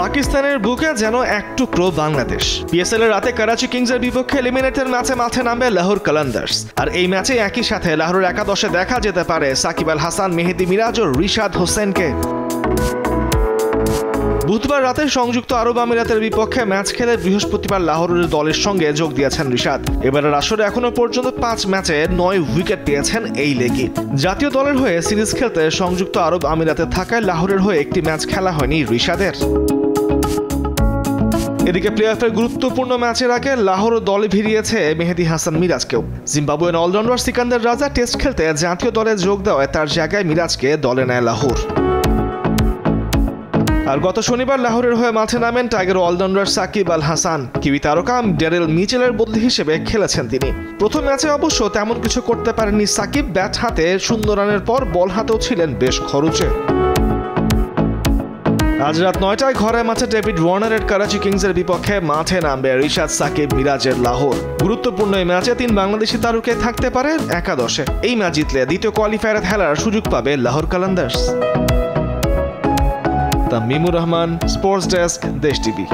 পাকিস্তানের বুকে যেন এক টুকরো বাংলাদেশ। পিএসএল এর রাতে করাচি কিংসের বিপক্ষে এলিমিনেটর ম্যাচে মাঠে নামবে লাহোর কালান্দার্স। আর এই ম্যাচে একই সাথে লাহোরের একাদশে দেখা যেতে পারে সাকিব আল হাসান, মেহেদী মিরাজ ও রিশাদ হোসেনকে। বুধবার রাতে সংযুক্ত আরব আমিরাতের বিপক্ষে ম্যাচ খেলে বৃহস্পতিবার লাহোরের দলের সঙ্গে যোগ দিয়েছেন রিশাদ। এবারের আসরে এখনো পর্যন্ত 5 ম্যাচে 9 উইকেট পেয়েছেন এই লেগি। জাতীয় দলের হয়ে সিরিজ খেলতে সংযুক্ত আরব আমিরাতে থাকায় লাহোরের হয়ে একটি ম্যাচ খেলা হয়নি রিশাদের। এদিকে প্লে-অফের গুরুত্বপূর্ণ ম্যাচের আগে লাহোর দলে ভিড়িয়েছে মেহেদী হাসান মিরাজকেও। জিম্বাবুয়েন অলরাউন্ডার সিকান্দার রাজা টেস্ট খেলতে জাতীয় দলে যোগ দেওয়ায় তার জায়গায় মিরাজকে দলে নেয় লাহোর। আর গত শনিবার লাহোরের হয়ে মাঠে নামেন tiger allrounder Shakib Al Hasan. Kiwi তারকা ড্যারেল মিচেলের বদলি হিসেবে খেলেছেন তিনি। প্রথম ম্যাচে অবশ্য তেমন কিছু করতে পারেননি সাকিব। ব্যাট হাতে 0 রানের পর বল হাতেও ছিলেন বেশ খরুচে। আজ রাত 9টায় ঘরে মাঠে ডেভিড ওয়ার্নারের করাচি কিংসের বিপক্ষে মাঠে নামবে রিশাদ, সাকিব, মিরাজের লাহোর। গুরুত্বপূর্ণ এই ম্যাচে 3 বাংলাদেশি তারকা থাকতে পারে একাদশে। এই ম্যাচ জিতলে দ্বিতীয় কোয়ালিফায়ারে খেলার সুযোগ পাবে লাহোর কালান্দার্স। তামিমুর রহমান, স্পোর্টস ডেস্ক, দেশ টিভি।